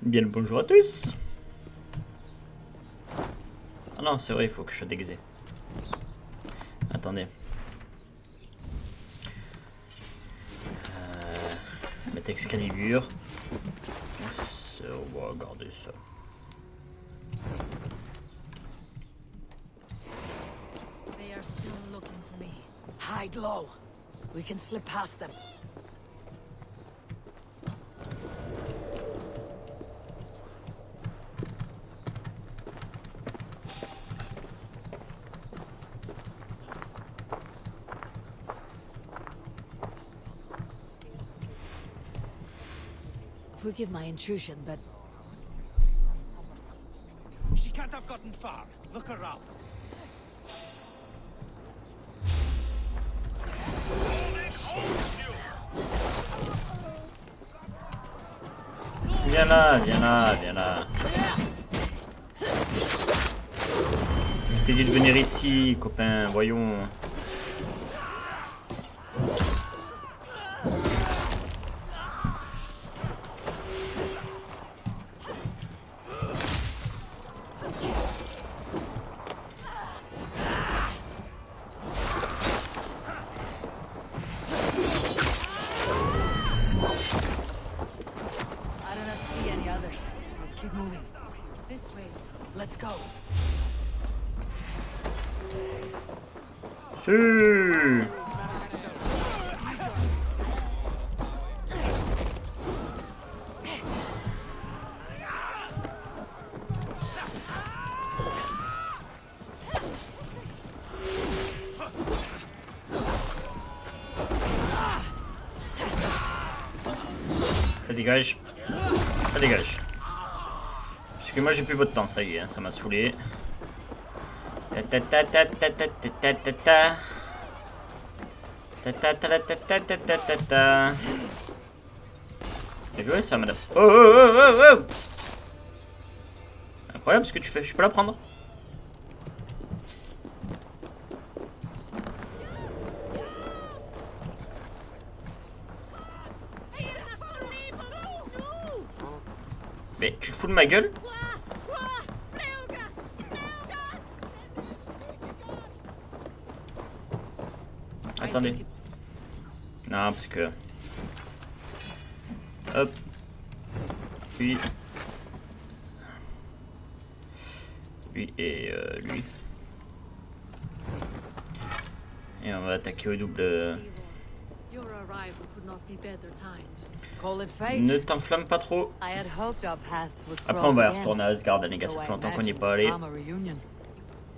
Bien le bonjour à tous. Ah non, c'est vrai, il faut que je sois déguisé. Attendez. Mettre Excalibur. On va regarder ça. They are still looking for me. Hide low. We can slip past them. Forgive my intrusion, but She can't have gotten far. Look around. Viens là, viens là, viens là. Je t'ai dit de venir ici, copain, voyons. I do not see any others. Let's keep moving. this way. Let's go. Si. Ça dégage. Ça dégage. Parce que moi j'ai plus votre temps, ça y est, hein, ça m'a saoulé. Ta ta ta ta ta ta ta ta ta. Ta ta ta ta ta ta ta ta ta. Bien joué ça, madame. Oh oh oh oh oh. Incroyable ce que tu fais, je peux la prendre. Mais tu te fous de ma gueule? Attendez. Non, parce que... Hop. Lui. Lui et lui. Et on va attaquer au double. Your arrival could not be better timed. Call it fate. Ne t'enflamme pas trop. I had hoped our paths would Après, on cross va again. retourner à Asgard, les gars. Ça Though fait I longtemps qu'on n'y est imagine pas allé. calm a reunion.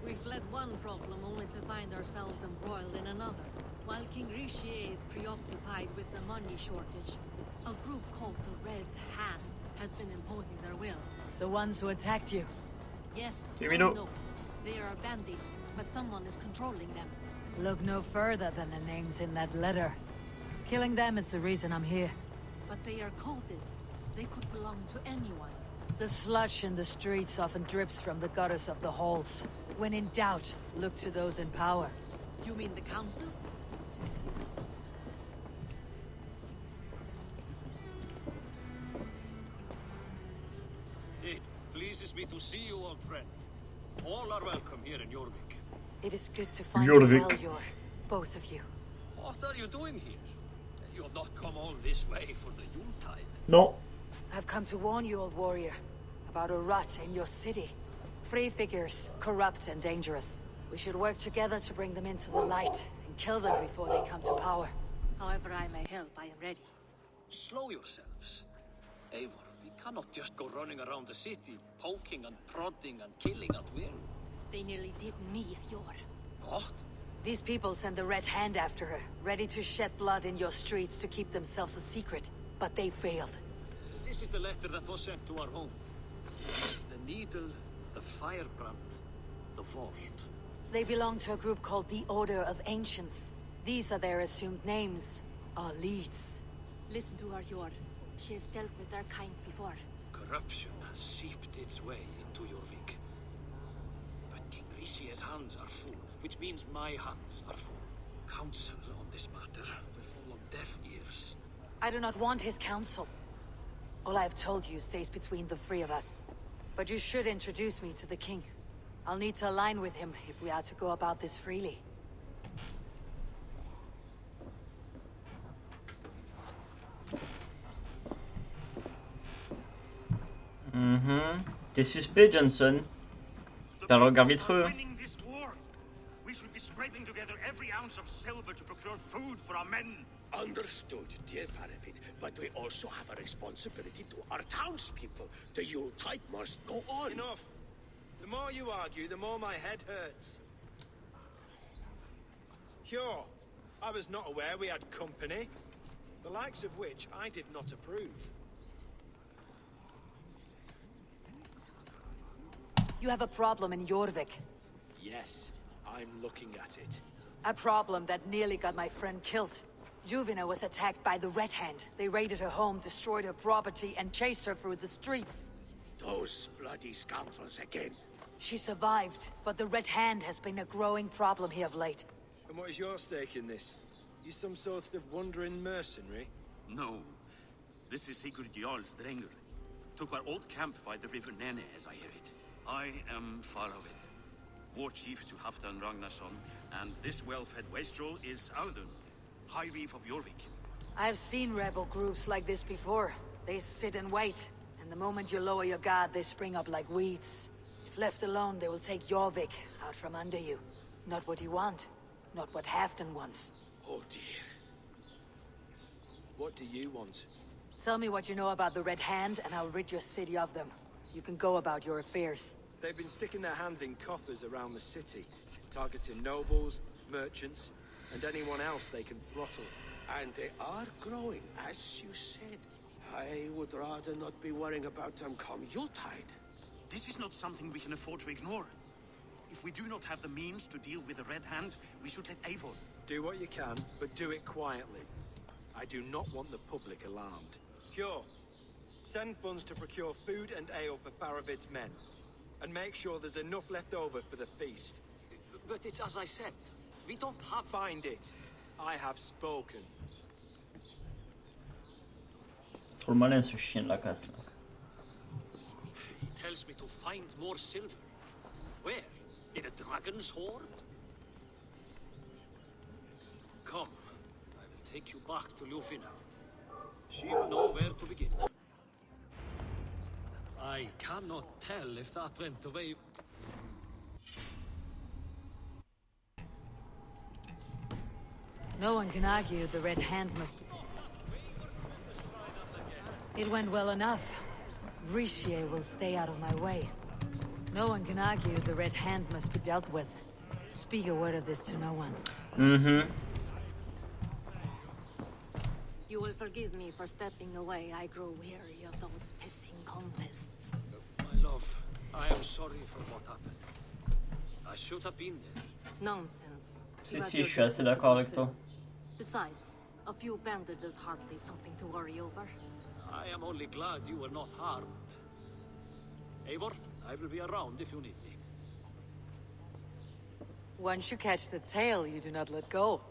We fled one problem only to find ourselves embroiled in another. While King Rishi is preoccupied with the money shortage, a group called the Red Hand has been imposing their will. The ones who attacked you. Yes, Here I we know. know. They are bandits, but someone is controlling them. Look no further than the names in that letter. Killing them is the reason I'm here. But they are coded. They could belong to anyone. The sludge in the streets often drips from the gutters of the halls. When in doubt, look to those in power. You mean the council? It pleases me to see you, old friend. All are welcome here in Jorvik. It is good to find Jorvik. you well, Yor. Both of you. What are you doing here? You have not come all this way for the Yuletide. Non. I've come to warn you, old warrior, about a rot in your city. Free figures, corrupt and dangerous. We should work together to bring them into the light and kill them before they come to power. However I may help, I am ready. Slow yourselves. Eivor, we cannot just go running around the city, poking and prodding and killing at will. They nearly did me, Yor. What? These people send the Red Hand after her, ready to shed blood in your streets to keep themselves a secret. But they failed. This is the letter that was sent to our home. The needle, the firebrand, the vault. They belong to a group called the Order of Ancients. These are their assumed names. Our leads. Listen to her, Yor. She has dealt with their kind before. Corruption has seeped its way into Jorvik. But King Rishi's hands are full, which means my hands are full. Counsel on this matter will fall on deaf ears. I do not want his counsel. All I've told you stays between the three of us. But you should introduce me to the king. I'll need to align with him if we are to go about this freely. T'es suspect, Johnson. T'as le regard vitreux. Winning this war. We should be scraping together every ounce of silver to procure food for our men. Understood, dear Faravin, but we also have a responsibility to our townspeople. The Yuletide must go on. Enough. The more you argue, the more my head hurts. Sure, I was not aware we had company, the likes of which I did not approve. You have a problem in Jorvik. Yes, I'm looking at it. A problem that nearly got my friend killed. Juvina was attacked by the Red Hand. They raided her home, destroyed her property, and chased her through the streets. Those bloody scoundrels again. She survived, but the Red Hand has been a growing problem here of late. And what is your stake in this? You some sort of wandering mercenary? No. This is Sigurd Jarl's Drenger. Took our old camp by the river Nene, as I hear it. I am Faravin, war chief to Halfdan Ragnarsson, and this well-fed wastrel is Audun, High Reef of Jorvik. I've seen rebel groups like this before. They sit and wait, and the moment you lower your guard, they spring up like weeds. If left alone, they will take Jorvik out from under you. Not what you want, not what Halfdan wants. Oh dear. What do you want? Tell me what you know about the Red Hand, and I'll rid your city of them. You can go about your affairs. They've been sticking their hands in coffers around the city, targeting nobles, merchants, and anyone else they can throttle. And they are growing, as you said. I would rather not be worrying about them come Yuletide. This is not something we can afford to ignore. If we do not have the means to deal with the Red Hand, we should let Eivor. Do what you can, but do it quietly. I do not want the public alarmed. Cure. Send funds to procure food and ale for Faravid's men. And make sure there's enough left over for the feast. But it's as I said. We don't have... Find it. I have spoken. Trop le malin ce chien de la casse là. He tells me to find more silver. Where? In a dragon's hoard? Come. I will take you back to Ljufina. She will know where to begin. I cannot tell if that went away. No one can argue the Red Hand must... It went well enough. Richier will stay out of my way. No one can argue the Red Hand must be dealt with. Speak a word of this to no one. You will forgive me for stepping away. I grow weary of those pissing contests. My love, I am sorry for what happened. I should have been there. Nonsense. Si, You had si, your je suis assez duties d'accord to avec toi. fulfill. Besides, a few bandages hardly something to worry over. I am only glad you were not harmed. Eivor, I will be around if you need me. Once you catch the tail, you do not let go.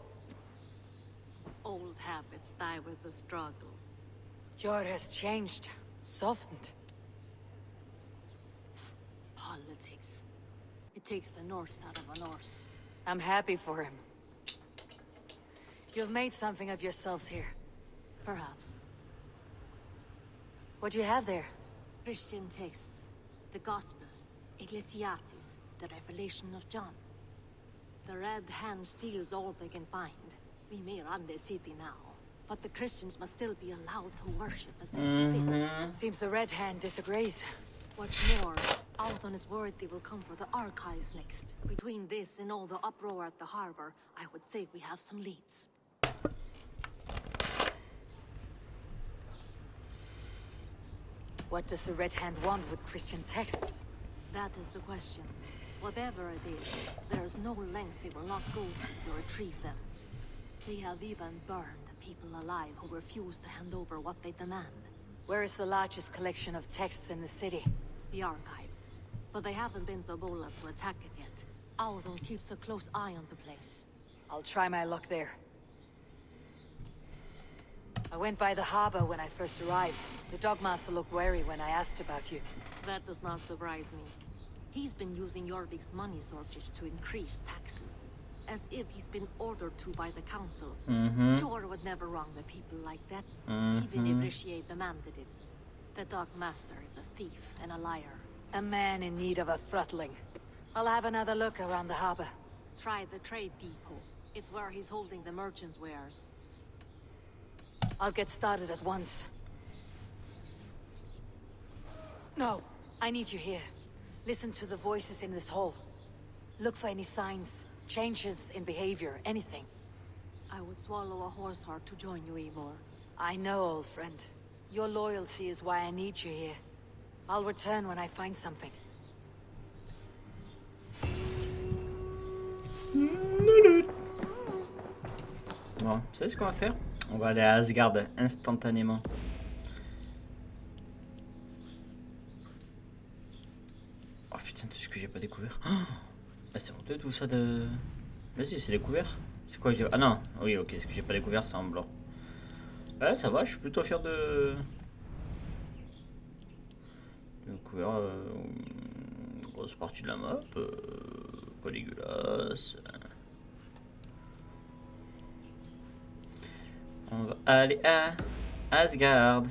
Old habits die with the struggle. Jor has changed, softened. Politics. It takes the Norse out of a Norse. I'm happy for him. You've made something of yourselves here. Perhaps. What do you have there? Christian texts, the Gospels, Ecclesiastes, the Revelation of John. The Red Hand steals all they can find. We may run the city now, but the Christians must still be allowed to worship as they see fit. Seems the Red Hand disagrees. What's more, Alton is worried they will come for the archives next. Between this and all the uproar at the harbor, I would say we have some leads. What does the Red Hand want with Christian texts? That is the question. Whatever it is, there is no length they will not go to retrieve them. They have even burned people alive who refuse to hand over what they demand. Where is the largest collection of texts in the city? The archives. But they haven't been so bold as to attack it yet. Alton keeps a close eye on the place. I'll try my luck there. I went by the harbor when I first arrived. The Dogmaster looked wary when I asked about you. That does not surprise me. He's been using Jorvik's money shortage to increase taxes. As if he's been ordered to by the council. Jor would never wrong the people like that, even if Richier demanded it. The Dogmaster is a thief and a liar. A man in need of a throttling. I'll have another look around the harbor. Try the trade depot. It's where he's holding the merchants' wares. I'll get started at once. No, I need you here. Listen to the voices in this hall. Look for any signs, changes in behavior, anything. I would swallow a horse heart to join you, Eivor. I know, old friend. Your loyalty is why I need you here. I'll return when I find something. Bon, vous savez ce qu'on va faire? On va aller à Asgard instantanément. Oh putain, tout ce que j'ai pas découvert. Oh, bah c'est honteux tout ça de... Vas-y, c'est découvert. C'est quoi que j'ai... Ah non, oui, ok, ce que j'ai pas découvert, c'est en blanc. Ouais, ça va, je suis plutôt fier de... Découvert une grosse partie de la map. Pas dégueulasse. On va aller à Asgard.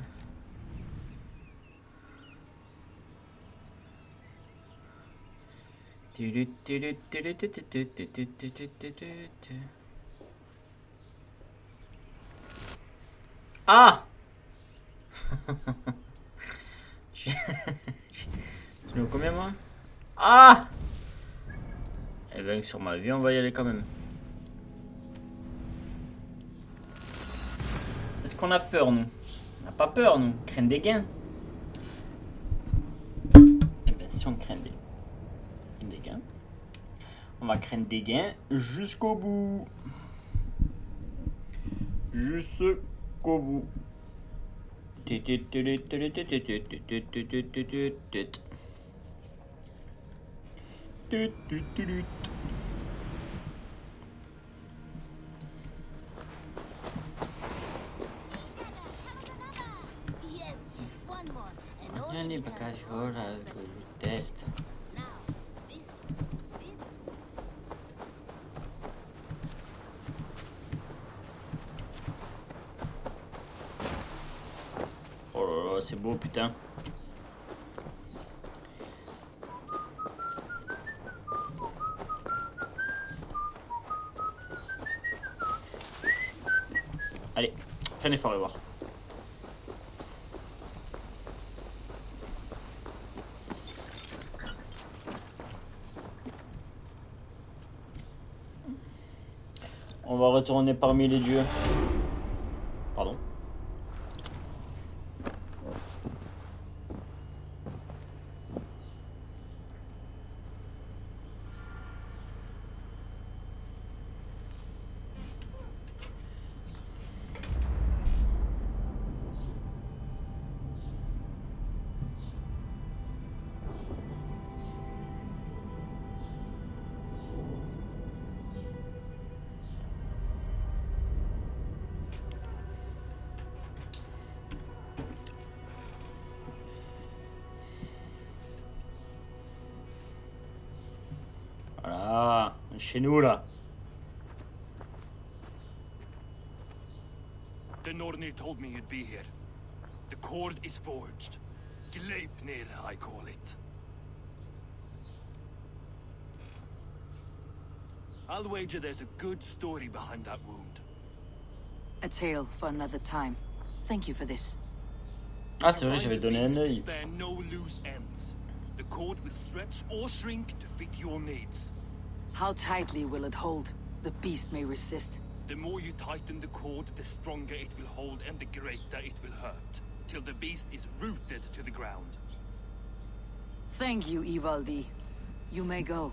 Ah. Je me combien moi? Ah. Eh bien sur ma vie on va y aller quand même. Est-ce qu'on a peur nous? On n'a pas peur nous, on craint des gains. Eh bien si on craint des gains, on va craindre des gains jusqu'au bout. Jusqu'au bout. Any bagage hold test. Oh là là, c'est beau putain. Allez, fais un effort et voir. On va retourner parmi les dieux. Pardon. Voilà, chez nous là. The Nornir told me you'd be here. The cord is forged. Gleipnir, I call it. I'll wager there's a good story behind that wound. A tale for another time. Thank you for this. Ah c'est vrai, j'avais donné un œil. Spare no loose ends. The cord will stretch or shrink to fit your needs. How tightly will it hold? The beast may resist. The more you tighten the cord, the stronger it will hold and the greater it will hurt, till the beast is rooted to the ground. Thank you, Ivaldi. You may go.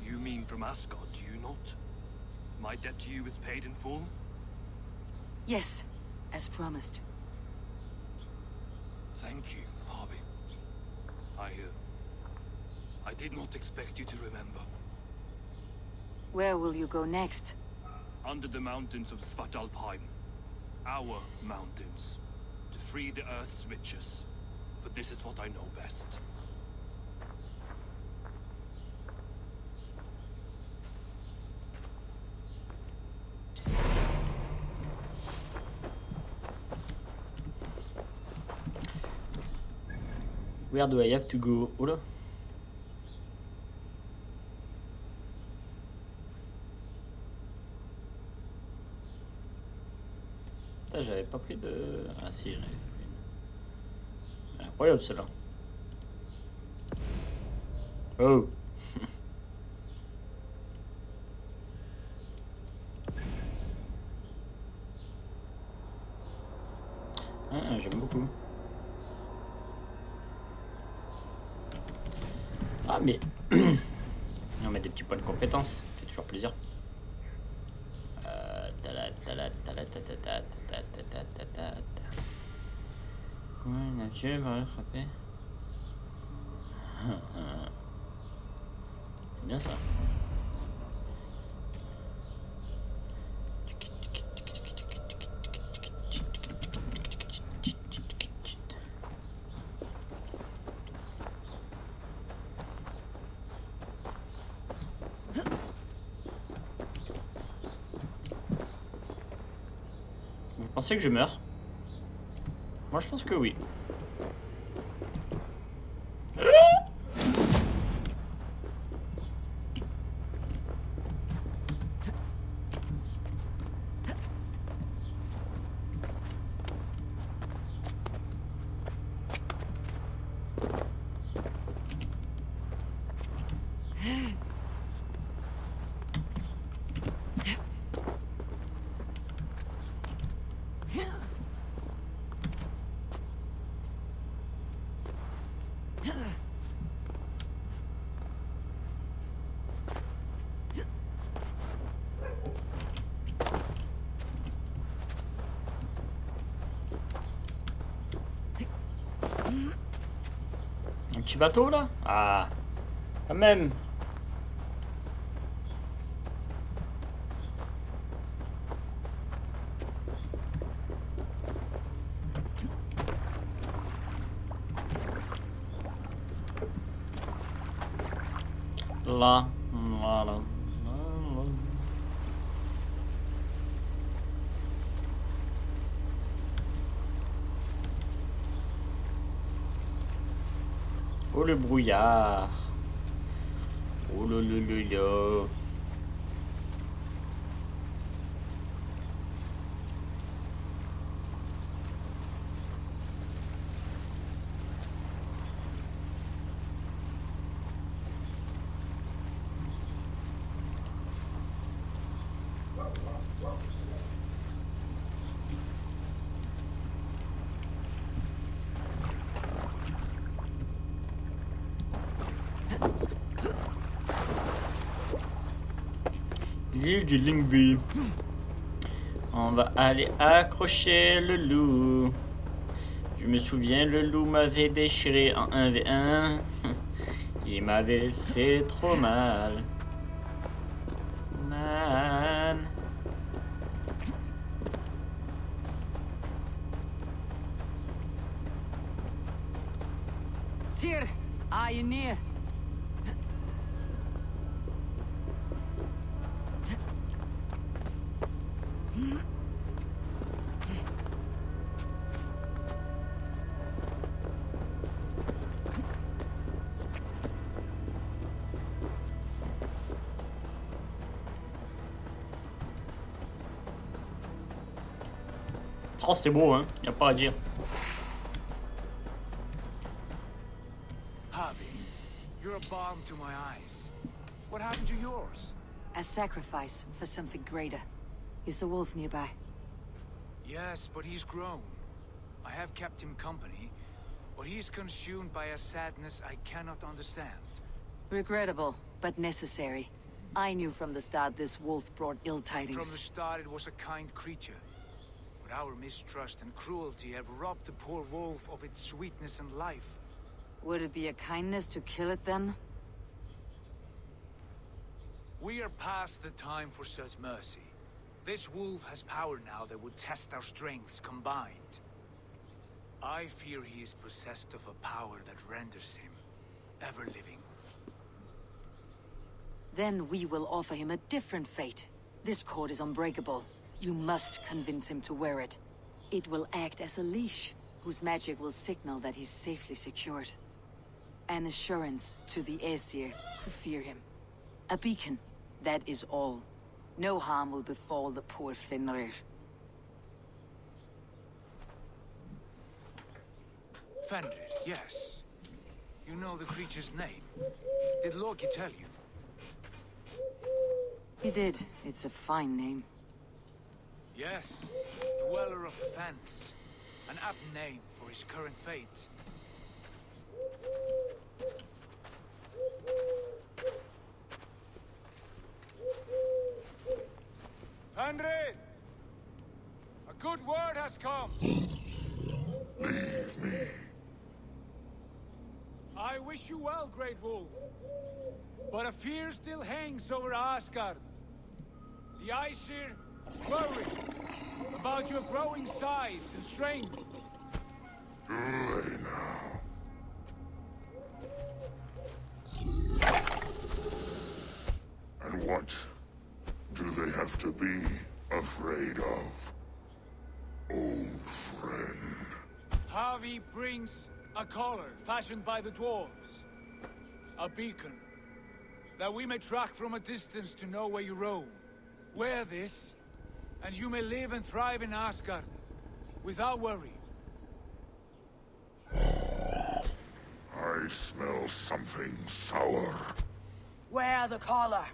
You mean from Asgard, do you not? My debt to you is paid in full? Yes, as promised. Thank you, Harvey. I did not expect you to remember. Where will you go next? under the mountains of Svartalfheim. Our mountains. To free the Earth's riches. For this is what I know best. Where do I have to go? Oula. J'avais pas pris de... Ah si, j'en avais pris une. Incroyable cela. Oh. Ah, j'aime beaucoup. Ah mais... on met des petits points de compétence, ça fait toujours plaisir. Nature va rattraper. C'est bien ça. Vous pensez que je meurs? Moi je pense que oui. Un petit bateau là? Ah, quand même. Là, voilà. Oh le brouillard. Oh le. L'île du Lingby. On va aller accrocher le loup. Je me souviens, le loup m'avait déchiré en 1v1. Il m'avait fait trop mal. Man. Tyr, are you near? Oh, c'est beau, hein. Y a pas à dire. Harvey, you're a balm to my eyes. What happened to yours? A sacrifice for something greater. Is the wolf nearby? Yes, but he's grown. I have kept him company, but he's consumed by a sadness I cannot understand. Regrettable, but necessary. I knew from the start this wolf brought ill tidings. From the start it was a kind creature. But our mistrust and cruelty have robbed the poor wolf of its sweetness and life. Would it be a kindness to kill it then? We are past the time for such mercy. This wolf has power now that would test our strengths combined. I fear he is possessed of a power that renders him ever living. Then we will offer him a different fate. This cord is unbreakable. You must convince him to wear it. It will act as a leash, whose magic will signal that he's safely secured. An assurance to the Aesir who fear him. A beacon, that is all. No harm will befall the poor Fenrir. Fenrir, yes. You know the creature's name. Did Loki tell you? He did. It's a fine name. Yes. Dweller of the Fens. An apt name for his current fate. Fenrir! A good word has come! Leave me. I wish you well, Great Wolf. But a fear still hangs over Asgard. The Aesir worry about your growing size and strength. Too late now. And what do they have to be afraid of? Old friend. Harvey brings a collar fashioned by the dwarves. A beacon that we may track from a distance to know where you roam. Wear this, and you may live and thrive in Asgard without worry. I smell something sour. Wear the collar,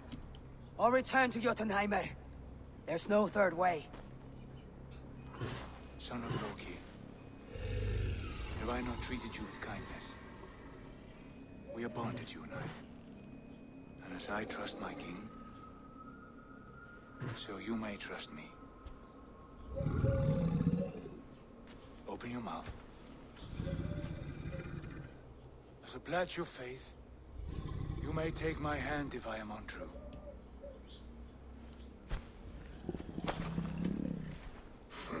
or return to Jotunheimer. There's no third way. Son of Loki, have I not treated you with kindness? We are bonded, you and I. And as I trust my king, so you may trust me. Open your mouth. As a pledge of faith, you may take my hand if I am untrue. Fair.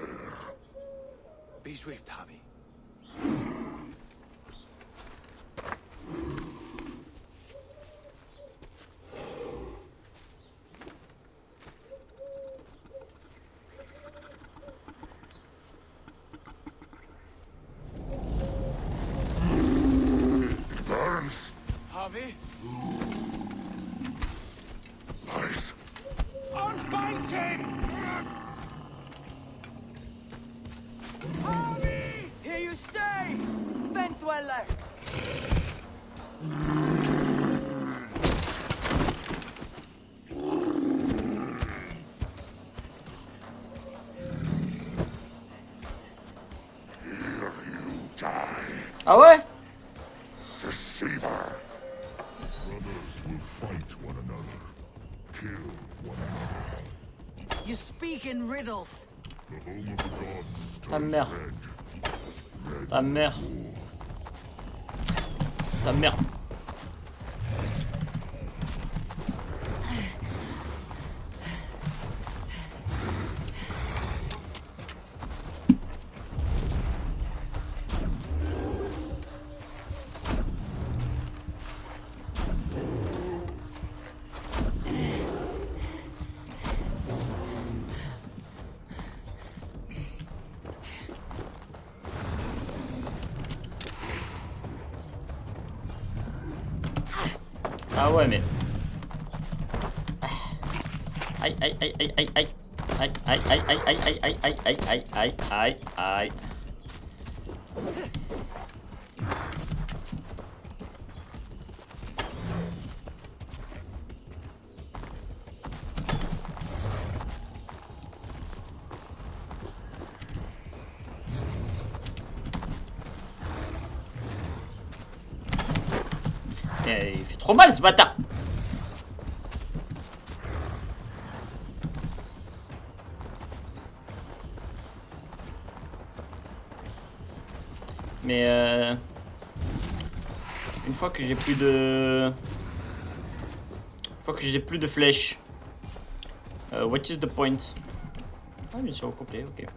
Be swift, Harvey. Harvey? Lies. Unbind him! Harvey! Here you stay, Fen Dweller! Here you die. Ah ouais? Deceiver. Brothers will fight one another. Kill one another. You speak in riddles. The home of the gods Ta turns mère. red. Ta mère. Ta mère. Ah ouais mais... Aïe aïe aïe aïe aïe aïe. Aïe aïe aïe aïe aïe aïe aïe aïe aïe aïe aïe aïe aïe. Il fait trop mal ce bâtard. Mais une fois que j'ai plus de... Une fois que j'ai plus de flèches, what is the point? Ah, mission au complet, ok.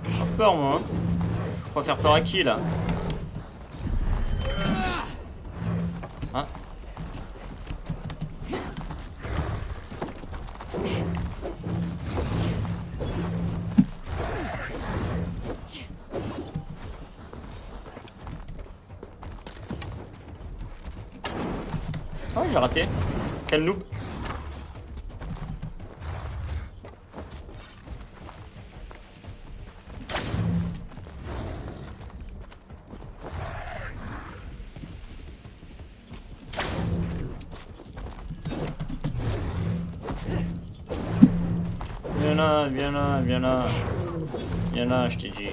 J'ai peur moi. Faut faire peur à qui là? Ah. Oh, j'ai raté. Quel noob. Viens là, viens là, viens là. Viens là, je t'ai dit.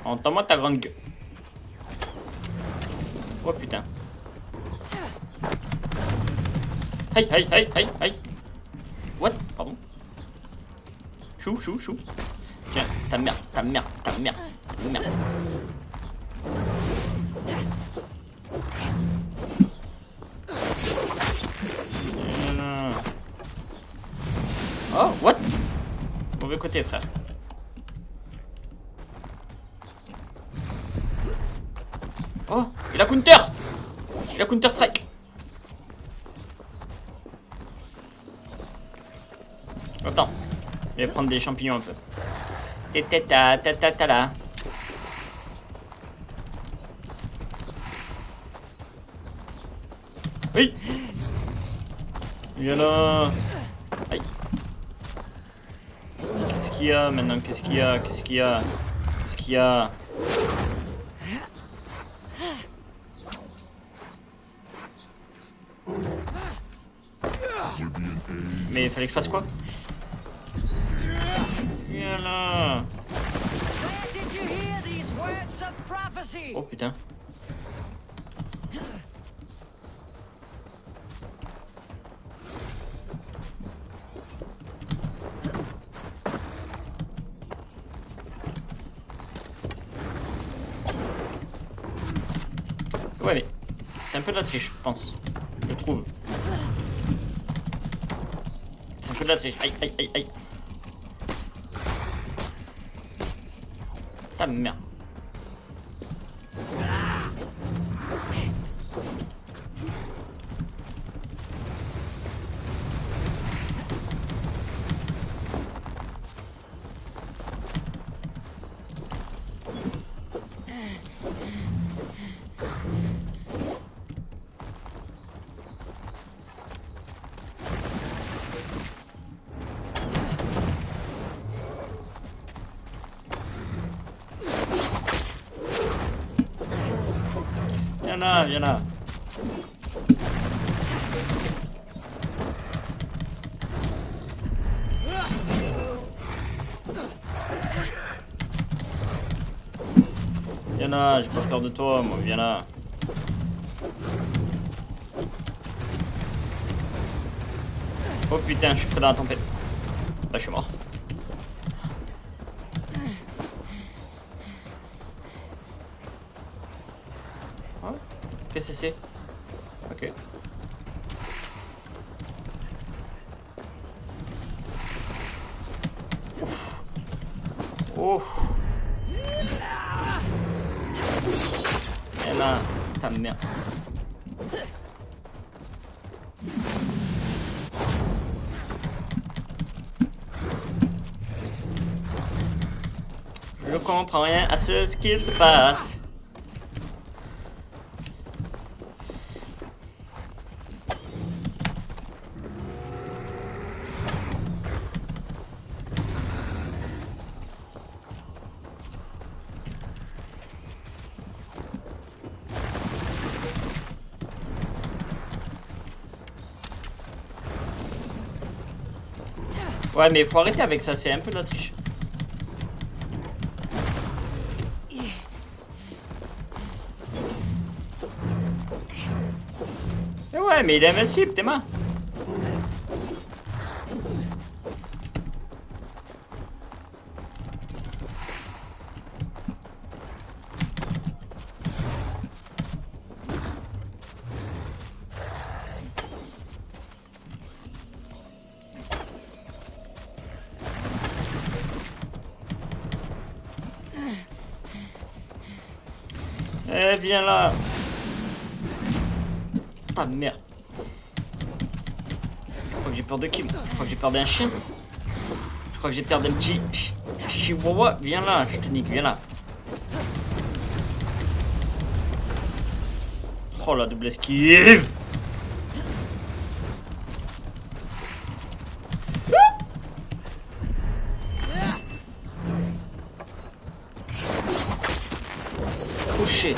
Entends-moi ta grande gueule. Oh putain. Aïe, aïe, aïe, aïe, aïe. What? Pardon. Chou, chou, chou. Tiens, ta merde, ta merde, ta merde, ta merde. Oh, what? Mauvais côté, frère. Oh, il a counter! Il a counter strike. Attends, je vais prendre des champignons un peu. Ta ta ta ta là. Oui. Viens là. Aïe. Qu'est-ce qu'il y a maintenant? Qu'est-ce qu'il y a? Qu'est-ce qu'il y a? Qu'est-ce qu'il y a? Mais il fallait que je fasse quoi? Viens là. Oh putain. Ouais mais c'est un peu de la triche je pense. Je trouve. C'est un peu de la triche. Aïe aïe aïe aïe. Ta merde. Viens là, viens là. Viens là, j'ai pas peur de toi, moi, viens là. Oh putain, je suis près dans la tempête. Là, je suis mort. Qu'est-ce que c'est? Ok. Oh. Et là, ta merde. Je comprends rien à ce qu'il se passe. Ouais, mais faut arrêter avec ça, c'est un peu de la triche. Et ouais, mais il est invincible, t'es main. Eh, viens là. Ah merde. Je crois que j'ai peur de qui? Je crois que j'ai peur d'un chien. Je crois que j'ai peur d'un petit chihuahua. Viens là, je te nique, viens là. Oh la double esquive. Couché.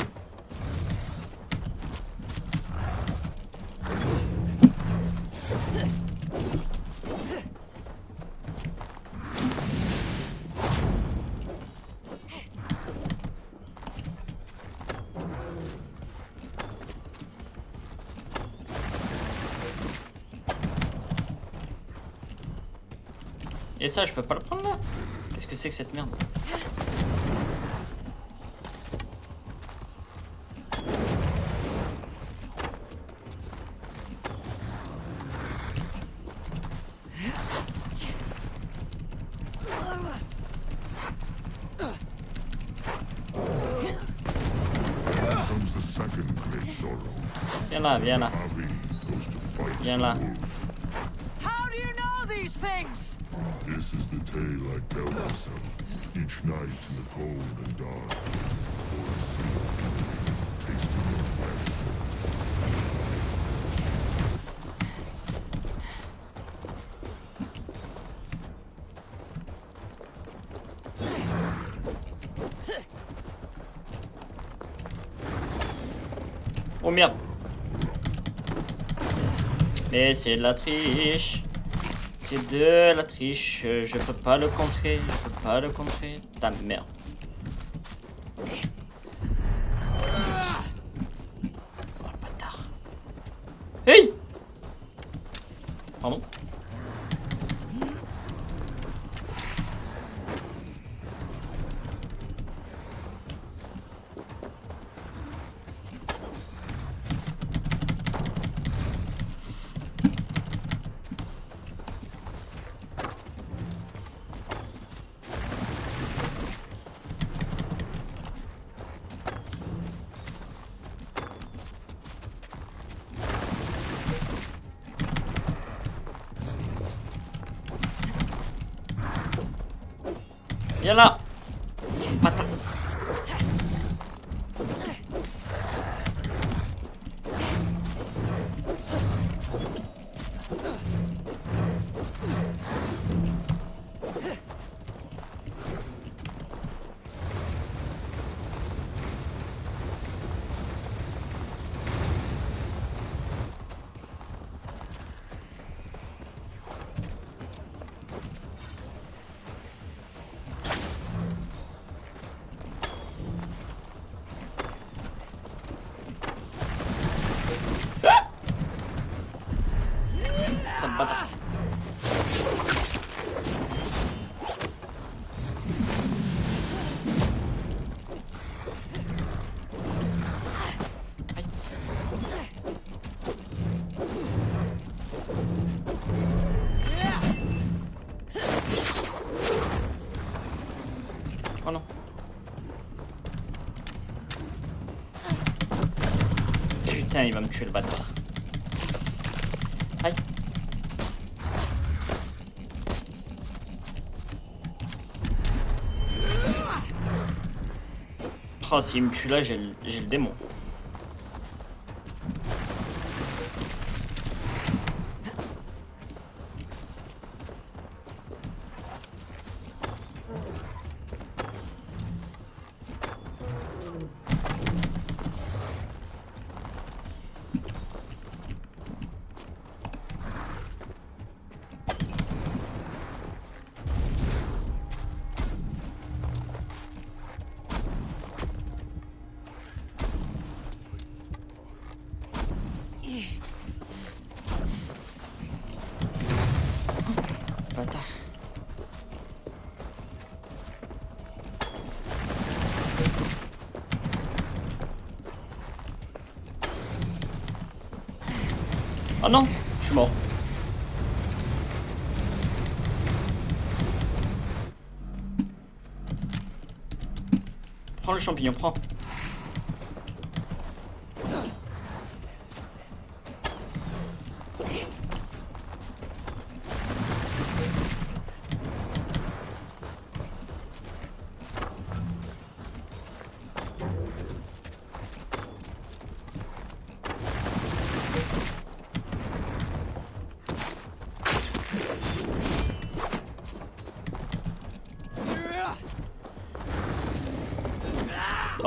Et ça, je peux pas le prendre là. Qu'est-ce que c'est que cette merde? Comes the second great sorrow. Viens là, viens là. Avi goes to fight Viens the là. wolf. How do you know these things? This is the tale I tell myself each night in the cold and dark. Before I sleep, tasting your flesh. Oh merde. Mais c'est de la triche. C'est de la triche. Je peux pas le contrer. Je peux pas le contrer. Ta merde. Oh le bâtard. Hey! Pardon? Viens là. Bâtard. Sale bâtard. Oh non. Putain, il va me tuer le bâtard. Aïe. Oh, s'il me tue là, j'ai le démon. bâtard. Oh non, je suis mort. Prends le champignon, prends.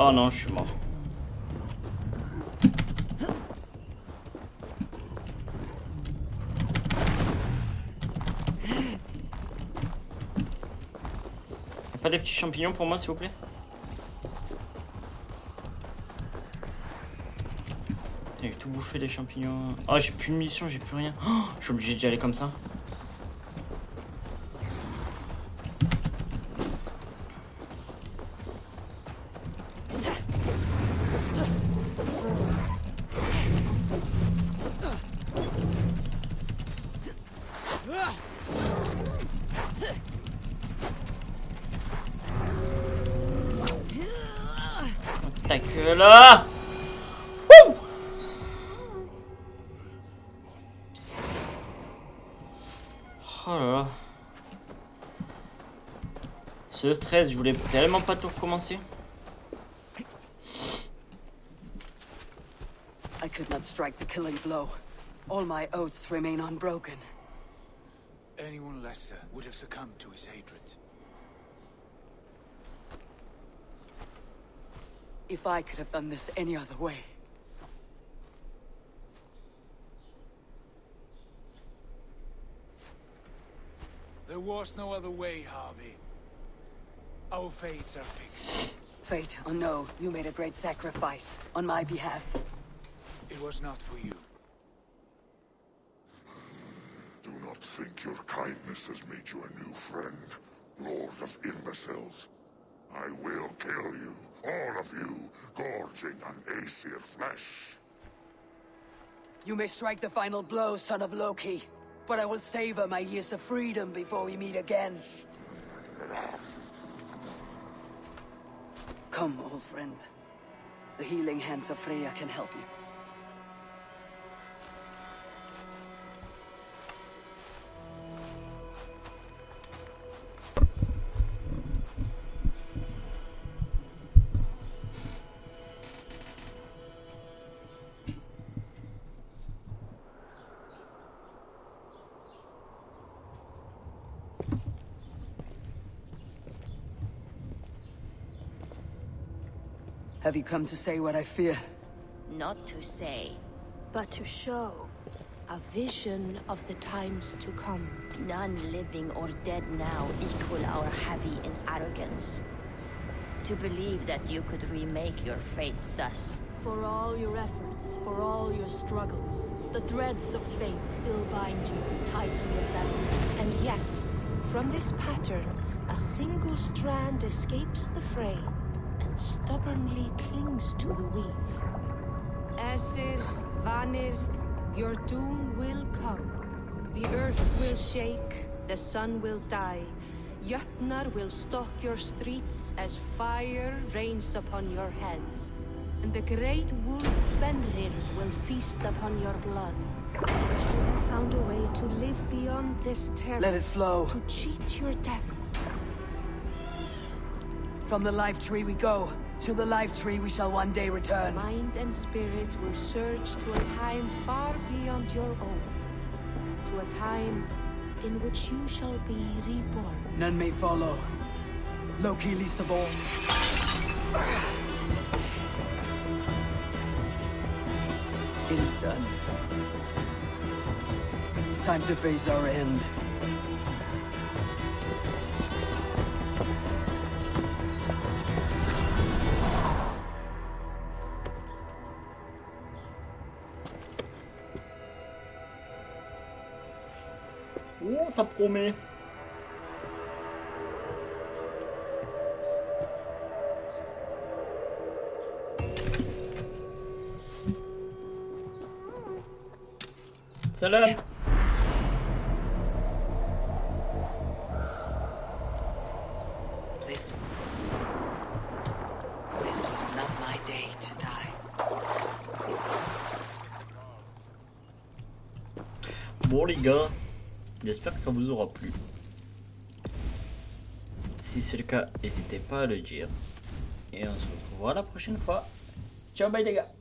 Oh non, je suis mort. Pas des petits champignons pour moi, s'il vous plaît? J'ai tout bouffé les champignons. Oh, j'ai plus de mission, j'ai plus rien. Oh, je suis obligé d'y aller comme ça. Ta queue là! Wouh! Oh là là. Ce stress, je voulais tellement pas tout recommencer. I could not strike the killing blow. All my oaths remain unbroken. Anyone lesser would have succumbed to his hatred. If I could have done this any other way. There was no other way, Harvey. Our fates are fixed. Fate, oh no, you made a great sacrifice on my behalf. It was not for you. Do not think your kindness has made you a new friend, Lord of Imbeciles. I will kill you, all of you, gorging on Aesir flesh. You may strike the final blow, son of Loki, but I will savor my years of freedom before we meet again. Come, old friend. The healing hands of Freya can help you. Have you come to say what I fear? Not to say, but to show. A vision of the times to come. None living or dead now equal our heavy in arrogance. To believe that you could remake your fate thus. For all your efforts, for all your struggles, the threads of fate still bind you as tightly as ever. And yet, from this pattern, a single strand escapes the fray and stubbornly clings to the weave. Aesir, Vanir, your doom will come. The earth will shake, the sun will die. Jötnar will stalk your streets as fire rains upon your heads. And the great wolf Fenrir will feast upon your blood. But you have found a way to live beyond this terror. Let it flow. To cheat your death. From the life tree we go. To the life tree we shall one day return. Mind and spirit will surge to a time far beyond your own. To a time in which you shall be reborn. None may follow. Loki least of all. It is done. Time to face our end. Oh, ça promet. Salam. This was not my day to die. Bon les gars, j'espère que ça vous aura plu. Si c'est le cas, n'hésitez pas à le dire. Et on se retrouvera la prochaine fois. Ciao, bye les gars.